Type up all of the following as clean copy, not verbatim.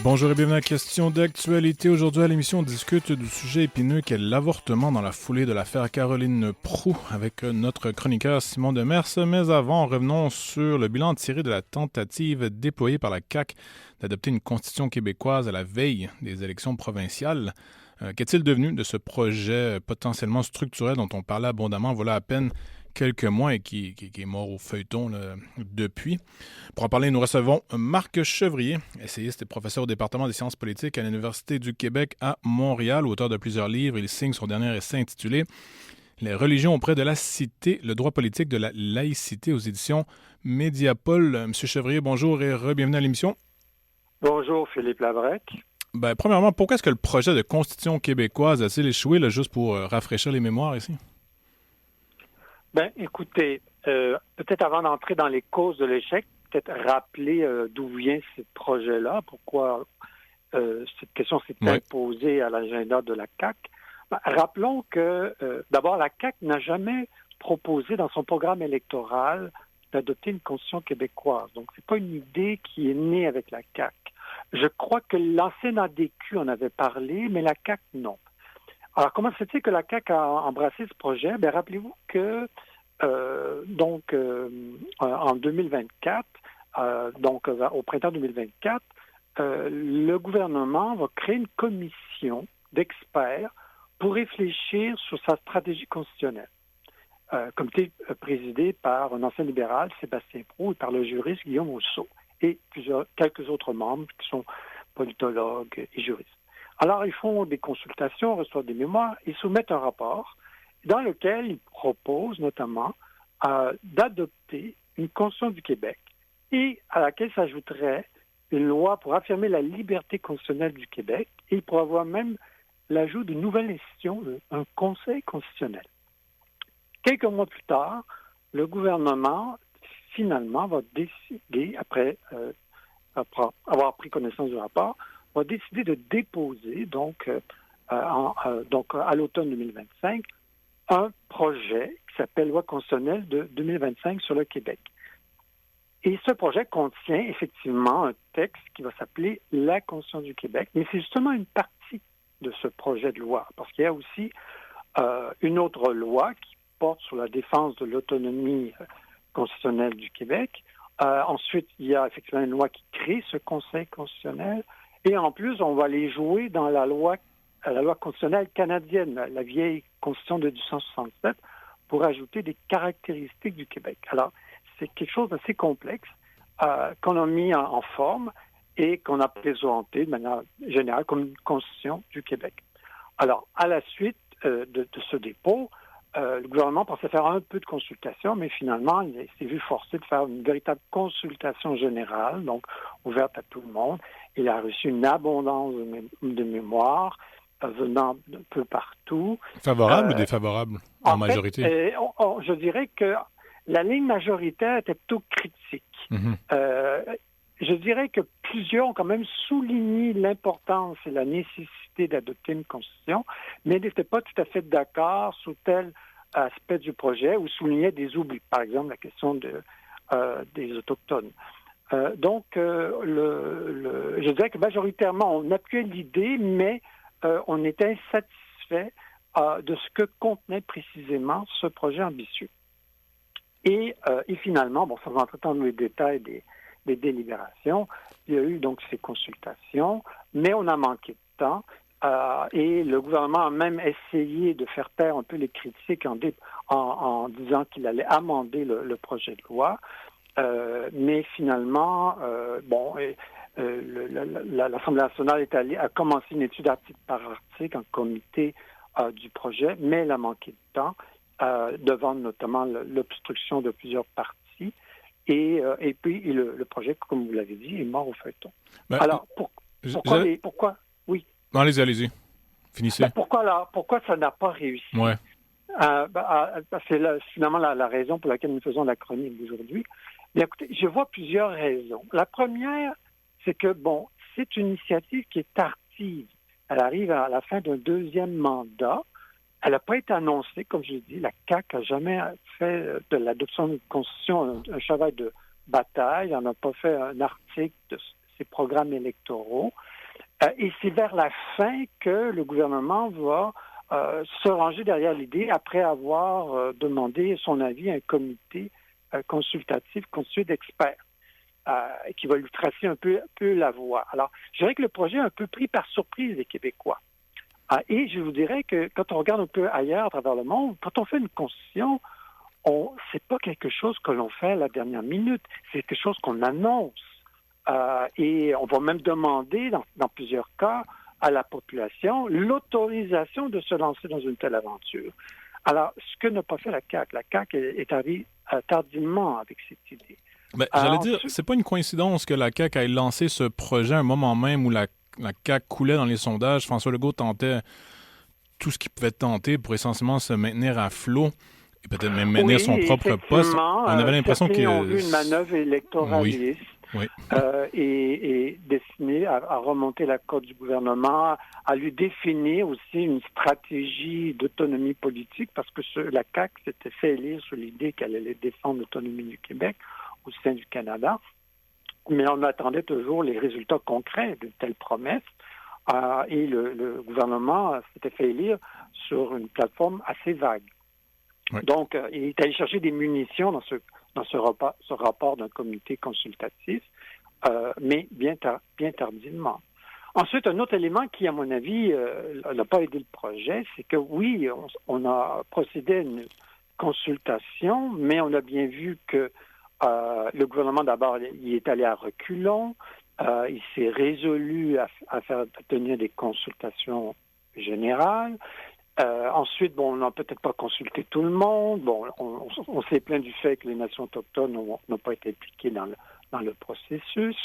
Bonjour et bienvenue à la question d'actualité. Aujourd'hui à l'émission, on discute du sujet épineux qu'est l'avortement dans la foulée de l'affaire Caroline Proulx avec notre chroniqueur Simon Demers. Mais avant, revenons sur le bilan tiré de la tentative déployée par la CAQ d'adopter une constitution québécoise à la veille des élections provinciales. Qu'est-il devenu de ce projet potentiellement structurel dont on parlait abondamment voilà à peine quelques mois et qui est mort au feuilleton là, depuis? Pour en parler, nous recevons Marc Chevrier, essayiste et professeur au département des sciences politiques à l'Université du Québec à Montréal, auteur de plusieurs livres. Il signe son dernier essai intitulé Les religions auprès de la cité, le droit politique de la laïcité aux éditions Mediapol. Monsieur Chevrier, bonjour et re-bienvenue à l'émission. Bonjour, Philippe Labrec. Premièrement, pourquoi est-ce que le projet de constitution québécoise a-t-il échoué, là, juste pour rafraîchir les mémoires ici? Écoutez, peut-être avant d'entrer dans les causes de l'échec, peut-être rappeler d'où vient ce projet-là, pourquoi cette question s'est imposée à l'agenda de la CAQ. Rappelons que, d'abord, la CAQ n'a jamais proposé dans son programme électoral d'adopter une constitution québécoise. Donc, c'est pas une idée qui est née avec la CAQ. Je crois que l'ancien ADQ en avait parlé, mais la CAQ, non. Alors, comment se fait-il que la CAQ a embrassé ce projet? Rappelez-vous que, en 2024, au printemps 2024, le gouvernement va créer une commission d'experts pour réfléchir sur sa stratégie constitutionnelle. Comité présidé par un ancien libéral, Sébastien Proulx, et par le juriste Guillaume Rousseau, et quelques autres membres qui sont politologues et juristes. Alors, ils font des consultations, reçoivent des mémoires, ils soumettent un rapport dans lequel ils proposent notamment d'adopter une constitution du Québec et à laquelle s'ajouterait une loi pour affirmer la liberté constitutionnelle du Québec et pour avoir même l'ajout d'une nouvelle institution, un conseil constitutionnel. Quelques mois plus tard, le gouvernement, finalement, va décider, après avoir pris connaissance du rapport, va décider de déposer, à l'automne 2025, un projet qui s'appelle Loi constitutionnelle de 2025 sur le Québec. Et ce projet contient effectivement un texte qui va s'appeler la Constitution du Québec, mais c'est justement une partie de ce projet de loi, parce qu'il y a aussi une autre loi qui porte sur la défense de l'autonomie constitutionnelle du Québec. Ensuite, il y a effectivement une loi qui crée ce Conseil constitutionnel. Et en plus, on va les jouer dans la loi constitutionnelle canadienne, la vieille Constitution de 1867, pour ajouter des caractéristiques du Québec. Alors, c'est quelque chose d'assez complexe qu'on a mis en forme et qu'on a présenté de manière générale comme une Constitution du Québec. Alors, à la suite de ce dépôt, le gouvernement pensait faire un peu de consultation, mais finalement, il s'est vu forcé de faire une véritable consultation générale, donc ouverte à tout le monde. Il a reçu une abondance de mémoires venant d'un peu partout. Favorable ou défavorable en majorité? Fait, je dirais que la ligne majoritaire était plutôt critique. Mm-hmm. Je dirais que plusieurs ont quand même souligné l'importance et la nécessité d'adopter une constitution, mais n'étaient pas tout à fait d'accord sur tel aspect du projet ou soulignaient des oublis. Par exemple, la question des Autochtones. Je dirais que majoritairement, on appuyait l'idée, mais on était insatisfait de ce que contenait précisément ce projet ambitieux. Et finalement, sans rentrer dans les détails des délibérations, il y a eu donc ces consultations, mais on a manqué de temps. Et le gouvernement a même essayé de faire taire un peu les critiques en disant qu'il allait amender le projet de loi. Mais finalement, l'Assemblée nationale a commencé une étude article par article en comité du projet, mais elle a manqué de temps devant notamment l'obstruction de plusieurs partis. Et puis, le projet, comme vous l'avez dit, est mort au feuilleton. Alors, pourquoi? Oui. Non, allez-y. Finissez. Pourquoi ça n'a pas réussi? Ouais. C'est finalement la raison pour laquelle nous faisons la chronique d'aujourd'hui. Bien, écoutez, je vois plusieurs raisons. La première, c'est que, c'est une initiative qui est tardive. Elle arrive à la fin d'un deuxième mandat. Elle n'a pas été annoncée, comme je l'ai dit. La CAQ n'a jamais fait de l'adoption d'une constitution un cheval de bataille. Elle n'a pas fait un article de ses programmes électoraux. Et c'est vers la fin que le gouvernement va se ranger derrière l'idée après avoir demandé son avis à un comité consultatif constitué d'experts qui va lui tracer un peu la voie. Alors, je dirais que le projet a un peu pris par surprise les Québécois. Et je vous dirais que quand on regarde un peu ailleurs à travers le monde, quand on fait une constitution, c'est pas quelque chose que l'on fait à la dernière minute, c'est quelque chose qu'on annonce. Et on va même demander, dans plusieurs cas, à la population l'autorisation de se lancer dans une telle aventure. Alors, ce que n'a pas fait la CAQ, la CAQ est arrivée tardivement avec cette idée. Ben, j'allais dire, c'est pas une coïncidence que la CAQ ait lancé ce projet à un moment même où la CAQ coulait dans les sondages. François Legault tentait tout ce qu'il pouvait tenter pour essentiellement se maintenir à flot et peut-être même mener son propre poste. On avait l'impression que... ont vu une manœuvre électoraliste oui. Et destinée à remonter la cote du gouvernement, à lui définir aussi une stratégie d'autonomie politique, parce que la CAQ s'était fait élire sur l'idée qu'elle allait défendre l'autonomie du Québec au sein du Canada. Mais on attendait toujours les résultats concrets de telles promesses. Et le gouvernement s'était fait élire sur une plateforme assez vague. Oui. Donc, il est allé chercher des munitions dans ce rapport d'un comité consultatif, mais bien tardivement. Ensuite, un autre élément qui, à mon avis, n'a pas aidé le projet, c'est que oui, on a procédé à une consultation, mais on a bien vu que le gouvernement, d'abord, il est allé à reculons. Il s'est résolu à faire tenir des consultations générales. Ensuite, on n'a peut-être pas consulté tout le monde. Bon, on s'est plaint du fait que les nations autochtones n'ont pas été impliquées dans le processus.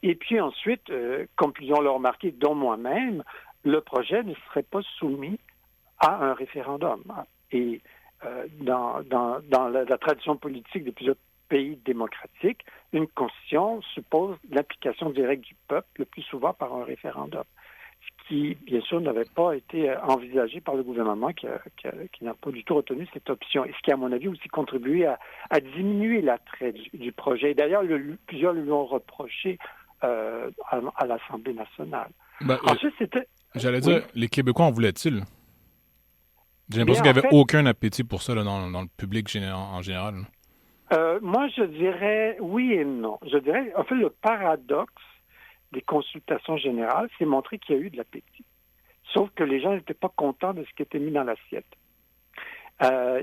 Et puis ensuite, comme plusieurs l'ont remarqué, dont moi-même, le projet ne serait pas soumis à un référendum. Et dans la tradition politique de plusieurs pays démocratiques, une constitution suppose l'application directe du peuple, le plus souvent par un référendum, ce qui, bien sûr, n'avait pas été envisagé par le gouvernement qui n'a pas du tout retenu cette option, et ce qui, à mon avis, aussi contribué à diminuer l'attrait du projet. D'ailleurs, plusieurs lui ont reproché à l'Assemblée nationale. Ensuite, j'allais dire, les Québécois en voulaient-ils? J'ai l'impression qu'il n'y avait aucun appétit pour ça là, dans le public en général. Moi, je dirais oui et non. Je dirais, en fait, le paradoxe des consultations générales, c'est montrer qu'il y a eu de l'appétit. Sauf que les gens n'étaient pas contents de ce qui était mis dans l'assiette.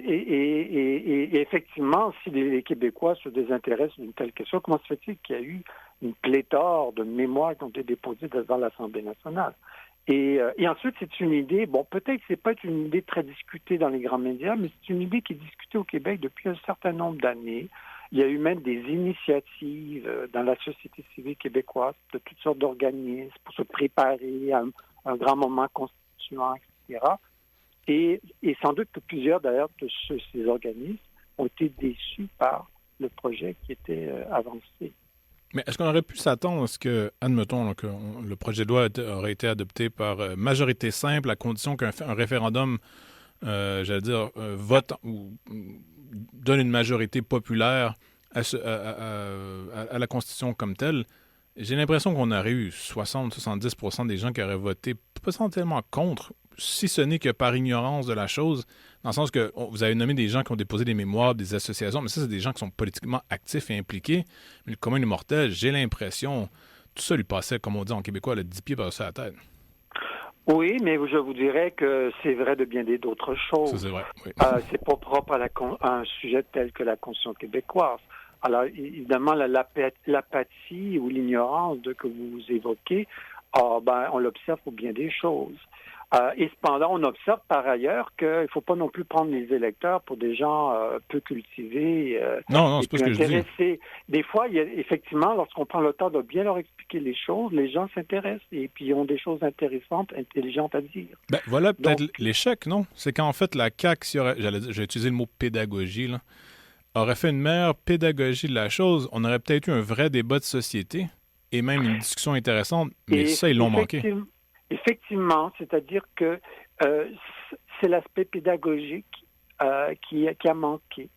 Et effectivement, si les Québécois se désintéressent d'une telle question, comment se fait-il qu'il y a eu une pléthore de mémoires qui ont été déposées devant l'Assemblée nationale? Et ensuite, c'est une idée, peut-être que c'est pas une idée très discutée dans les grands médias, mais c'est une idée qui est discutée au Québec depuis un certain nombre d'années. Il y a eu même des initiatives dans la société civile québécoise de toutes sortes d'organismes pour se préparer à un grand moment constituant, etc. Et sans doute que plusieurs, d'ailleurs, de ces organismes ont été déçus par le projet qui était avancé. Mais est-ce qu'on aurait pu s'attendre à ce que, admettons, que le projet de loi aurait été adopté par majorité simple à condition qu'un référendum, vote ou donne une majorité populaire à la Constitution comme telle? J'ai l'impression qu'on aurait eu 60-70% des gens qui auraient voté potentiellement contre, si ce n'est que par ignorance de la chose, dans le sens que vous avez nommé des gens qui ont déposé des mémoires, des associations, mais ça, c'est des gens qui sont politiquement actifs et impliqués. Mais le commun des mortels, j'ai l'impression, tout ça lui passait, comme on dit en québécois, le 10 pieds par-dessus la tête. Oui, mais je vous dirais que c'est vrai de bien d'autres choses. Ça, c'est vrai, oui. C'est pas propre à un sujet tel que la Constitution québécoise. Alors, évidemment, l'apathie ou l'ignorance que vous évoquez, on l'observe pour bien des choses. Et cependant, on observe par ailleurs qu'il ne faut pas non plus prendre les électeurs pour des gens peu cultivés. Non, c'est pas ce que je dis. Des fois, effectivement, lorsqu'on prend le temps de bien leur expliquer les choses, les gens s'intéressent et puis ils ont des choses intéressantes, intelligentes à dire. Voilà peut-être l'échec, non? C'est qu'en fait, la CAQ, j'ai utilisé le mot pédagogie, là, aurait fait une meilleure pédagogie de la chose, on aurait peut-être eu un vrai débat de société et même une discussion intéressante, mais ça, ils l'ont manqué. Effectivement, c'est-à-dire que c'est l'aspect pédagogique qui a manqué.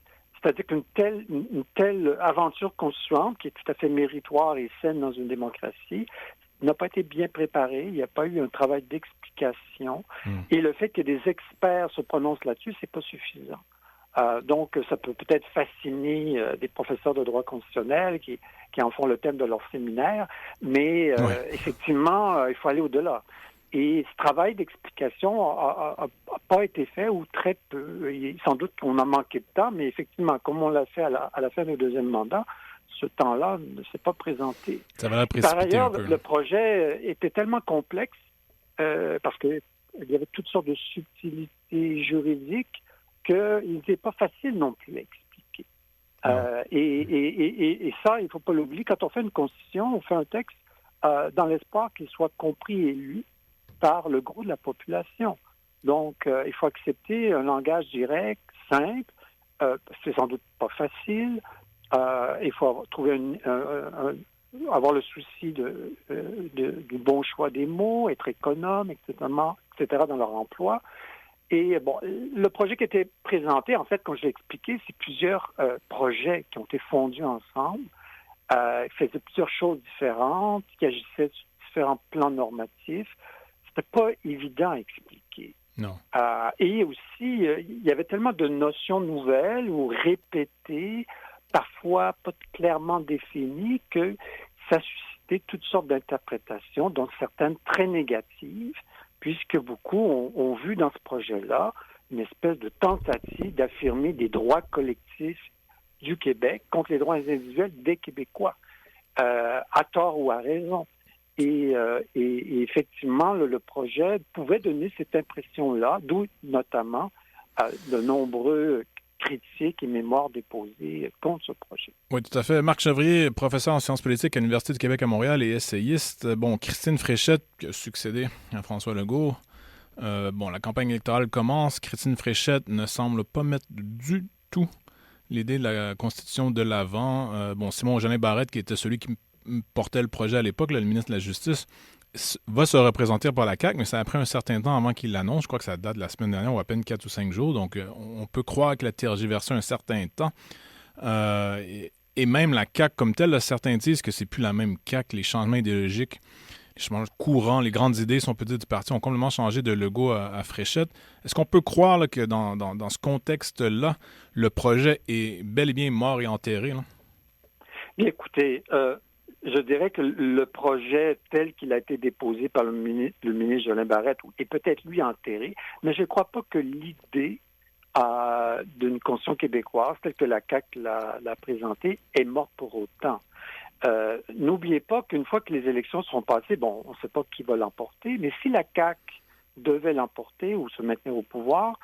C'est-à-dire qu'une telle aventure constituante, qui est tout à fait méritoire et saine dans une démocratie, n'a pas été bien préparé. Il n'y a pas eu un travail d'explication. Et le fait que des experts se prononcent là-dessus, c'est pas suffisant. Donc, ça peut peut-être fasciner des professeurs de droit constitutionnel qui en font le thème de leur séminaire, mais effectivement, il faut aller au-delà. Et ce travail d'explication n'a pas été fait ou très peu. Sans doute qu'on a manqué de temps, mais effectivement, comme on l'a fait à la fin du deuxième mandat, ce temps-là ne s'est pas présenté. Ça va la précipiter. Par ailleurs, un peu, le projet était tellement complexe parce qu'il y avait toutes sortes de subtilités juridiques qu'il n'était pas facile non plus à expliquer. Et ça, il ne faut pas l'oublier. Quand on fait une constitution, on fait un texte dans l'espoir qu'il soit compris et lu par le gros de la population. Donc, il faut accepter un langage direct, simple. C'est sans doute pas facile. Il faut trouver avoir le souci du bon choix des mots, être économe, etc., dans leur emploi. Et bon, le projet qui était présenté, en fait, comme je l'ai expliqué, c'est plusieurs projets qui ont été fondus ensemble, qui faisaient plusieurs choses différentes, qui agissaient sur différents plans normatifs. C'était pas évident à expliquer. Non. Et aussi, il y avait tellement de notions nouvelles ou répétées, parfois pas clairement définies, que ça suscitait toutes sortes d'interprétations, dont certaines très négatives, puisque beaucoup ont vu dans ce projet-là une espèce de tentative d'affirmer des droits collectifs du Québec contre les droits individuels des Québécois, à tort ou à raison. Et effectivement, le projet pouvait donner cette impression-là, d'où notamment de nombreux critiques et mémoires déposées contre ce projet. Oui, tout à fait. Marc Chevrier, professeur en sciences politiques à l'Université du Québec à Montréal et essayiste. Bon, Christine Fréchette, qui a succédé à François Legault. La campagne électorale commence. Christine Fréchette ne semble pas mettre du tout l'idée de la Constitution de l'avant. Simon-Jeanin Barrette, qui était celui qui portait le projet à l'époque, le ministre de la Justice, va se représenter par la CAQ, mais ça a pris un certain temps avant qu'il l'annonce. Je crois que ça date de la semaine dernière ou à peine 4 ou 5 jours. Donc, on peut croire qu'il a tergiversé un certain temps. Et même la CAQ comme telle, certains disent que c'est plus la même CAQ. Les changements idéologiques, les changements courants, les grandes idées, si on peut dire, du parti ont complètement changé de Legault à Fréchette. Est-ce qu'on peut croire là, que dans ce contexte-là, le projet est bel et bien mort et enterré? Là? Bien, écoutez, je dirais que le projet tel qu'il a été déposé par le ministre Jeanin Barrette est peut-être lui enterré, mais je ne crois pas que l'idée d'une Constitution québécoise telle que la CAQ l'a présentée est morte pour autant. N'oubliez pas qu'une fois que les élections seront passées, on ne sait pas qui va l'emporter, mais si la CAQ devait l'emporter ou se maintenir au pouvoir,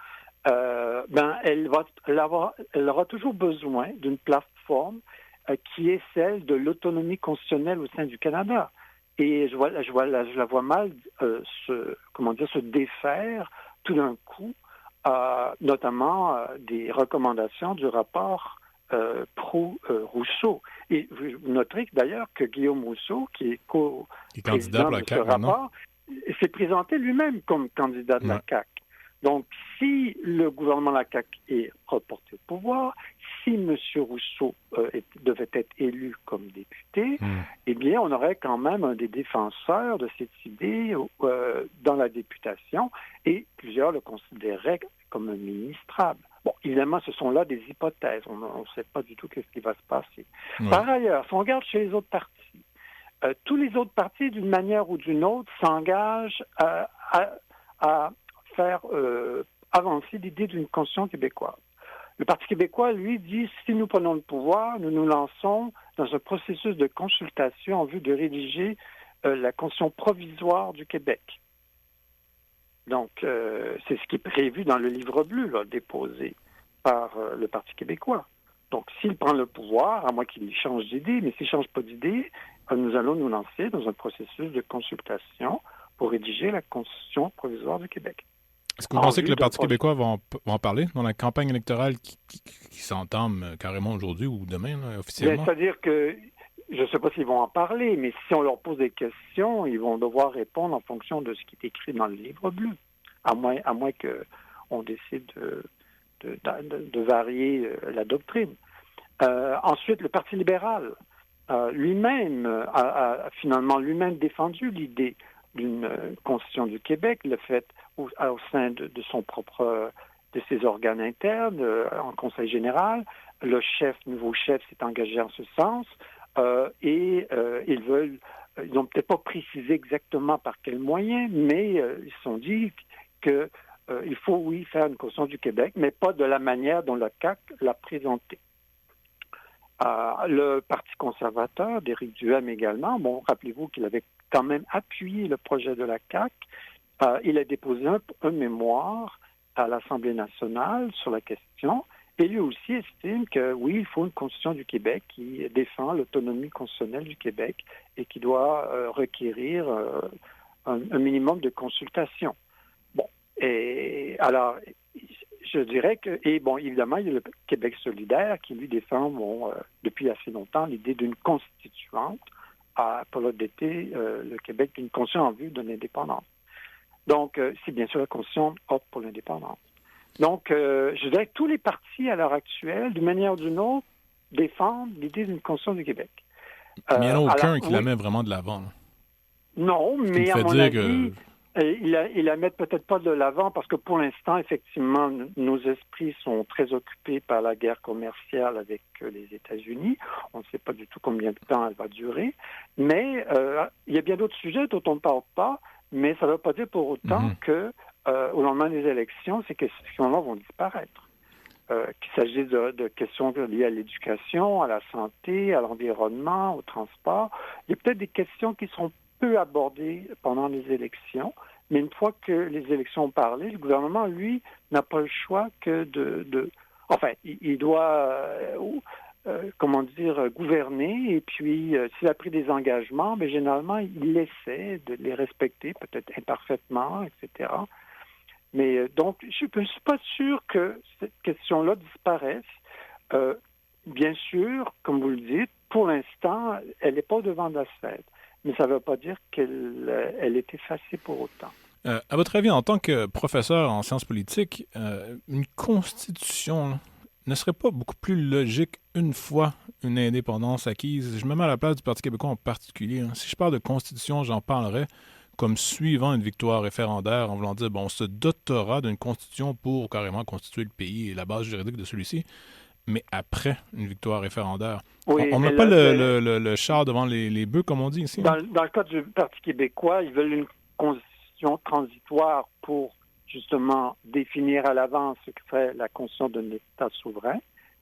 elle aura toujours besoin d'une plateforme qui est celle de l'autonomie constitutionnelle au sein du Canada. Et je la vois mal se défaire tout d'un coup, notamment des recommandations du rapport Proulx-Rousseau. Et vous noterez d'ailleurs que Guillaume Rousseau, qui est co-président de ce rapport, s'est présenté lui-même comme candidat de la CAQ. Donc, si le gouvernement de la CAQ est reporté au pouvoir, si M. Rousseau devait être élu comme député, eh bien, on aurait quand même un des défenseurs de cette idée dans la députation et plusieurs le considéraient comme ministrable. Bon, évidemment, ce sont là des hypothèses. On ne sait pas du tout ce qui va se passer. Oui. Par ailleurs, si on regarde chez les autres partis, tous les autres partis, d'une manière ou d'une autre, s'engagent à faire avancer l'idée d'une constitution québécoise. Le Parti québécois, lui, dit si nous prenons le pouvoir, nous nous lançons dans un processus de consultation en vue de rédiger la constitution provisoire du Québec. Donc, c'est ce qui est prévu dans le livre bleu là, déposé par le Parti québécois. Donc, s'il prend le pouvoir, à moins qu'il change d'idée, mais s'il ne change pas d'idée, nous allons nous lancer dans un processus de consultation pour rédiger la constitution provisoire du Québec. Est-ce que vous pensez que le Parti québécois va en parler dans la campagne électorale qui s'entame carrément aujourd'hui ou demain, là, officiellement? C'est-à-dire que je ne sais pas s'ils vont en parler, mais si on leur pose des questions, ils vont devoir répondre en fonction de ce qui est écrit dans le livre bleu, à moins qu'on décide de varier la doctrine. Ensuite, le Parti libéral. lui-même a finalement lui-même défendu l'idée d'une constitution du Québec, le fait au sein de ses organes internes, en Conseil général. Le nouveau chef s'est engagé en ce sens et ils n'ont peut-être pas précisé exactement par quels moyens, mais ils se sont dit que il faut, oui, faire une constitution du Québec, mais pas de la manière dont le CAQ l'a présentée. Le Parti conservateur, d'Éric Duhem également, rappelez-vous qu'il avait quand même appuyé le projet de la CAQ. Il a déposé un mémoire à l'Assemblée nationale sur la question, et lui aussi estime que, oui, il faut une constitution du Québec qui défend l'autonomie constitutionnelle du Québec et qui doit requérir un minimum de consultation. Bon, et alors, je dirais que, évidemment, il y a le Québec solidaire qui lui défend depuis assez longtemps l'idée d'une constituante pour l'été, le Québec d'une constitution en vue de l'indépendance. Donc, c'est bien sûr la constitution opte pour l'indépendance. Donc, je dirais que tous les partis à l'heure actuelle, d'une manière ou d'une autre, défendent l'idée d'une constitution du Québec. Mais il n'y en a aucun qui la met vraiment de l'avant. Là. Non, mais à mon avis... Il la met peut-être pas de l'avant parce que pour l'instant, effectivement, nos esprits sont très occupés par la guerre commerciale avec les États-Unis. On ne sait pas du tout combien de temps elle va durer. Mais il y a bien d'autres sujets dont on ne parle pas, mais ça ne veut pas dire pour autant que au lendemain des élections, ces questions-là vont disparaître. Qu'il s'agisse de questions liées à l'éducation, à la santé, à l'environnement, au transport. Il y a peut-être des questions qui seront peu abordées pendant les élections, mais une fois que les élections ont parlé, le gouvernement, lui, n'a pas le choix que il doit, gouverner, et puis s'il a pris des engagements, mais généralement, il essaie de les respecter, peut-être imparfaitement, etc. Mais donc, je ne suis pas sûr que cette question-là disparaisse. Bien sûr, comme vous le dites, pour l'instant, elle n'est pas au devant de la scène. Mais ça ne veut pas dire qu'elle est effacée pour autant. À votre avis, en tant que professeur en sciences politiques, une constitution ne serait pas beaucoup plus logique une fois une indépendance acquise? Je me mets à la place du Parti québécois en particulier. Si je parle de constitution, j'en parlerais comme suivant une victoire référendaire en voulant dire, on se dotera d'une constitution pour carrément constituer le pays et la base juridique de celui-ci. Mais après une victoire référendaire. Oui, on n'a pas le char devant les bœufs, comme on dit ici. Dans le cas du Parti québécois, ils veulent une constitution transitoire pour justement définir à l'avance ce que serait la constitution d'un État souverain.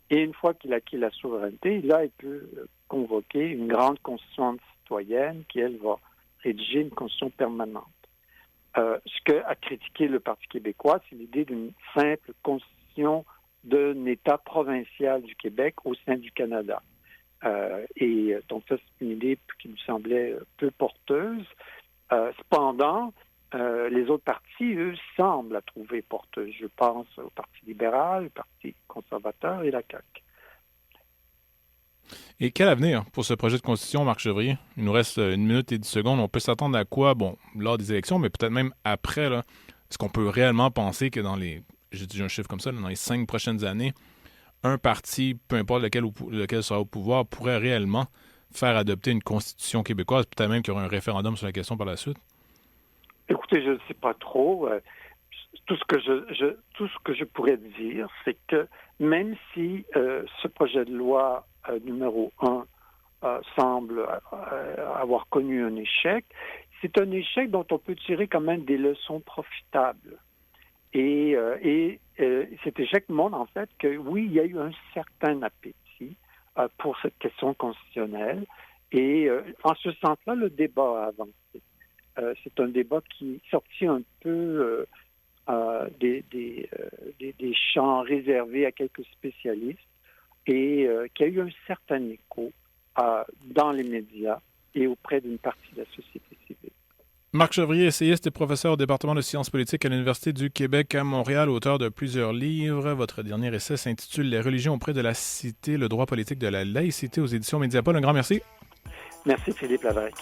Et une fois qu'il a acquis la souveraineté, là, il peut convoquer une grande constitution citoyenne qui, elle, va rédiger une constitution permanente. Ce qu'a critiqué le Parti québécois, c'est l'idée d'une simple constitution d'un État provincial du Québec au sein du Canada. Et donc ça, c'est une idée qui me semblait peu porteuse. Cependant, les autres partis, eux, semblent la trouver porteuse. Je pense au Parti libéral, au Parti conservateur et la CAQ. Et quel avenir pour ce projet de constitution, Marc Chevrier? Il nous reste 1 minute et 10 secondes. On peut s'attendre à quoi, lors des élections, mais peut-être même après, là? Est-ce qu'on peut réellement penser que j'ai dit un chiffre comme ça, dans les 5 prochaines années, un parti, peu importe lequel sera au pouvoir, pourrait réellement faire adopter une constitution québécoise, peut-être même qu'il y aura un référendum sur la question par la suite? Écoutez, je ne sais pas trop. Tout ce que je pourrais dire, c'est que même si ce projet de loi numéro 1 semble avoir connu un échec, c'est un échec dont on peut tirer quand même des leçons profitables. Et cet échec montre en fait que oui, il y a eu un certain appétit pour cette question constitutionnelle. Et en ce sens-là, le débat a avancé. C'est un débat qui est sorti un peu des champs réservés à quelques spécialistes et qui a eu un certain écho dans les médias et auprès d'une partie de la société civile. Marc Chevrier, essayiste et professeur au département de sciences politiques à l'Université du Québec à Montréal, auteur de plusieurs livres. Votre dernier essai s'intitule « Les religions auprès de la cité, le droit politique de la laïcité » aux éditions Mediapol. Un grand merci. Merci Philippe Lavarec.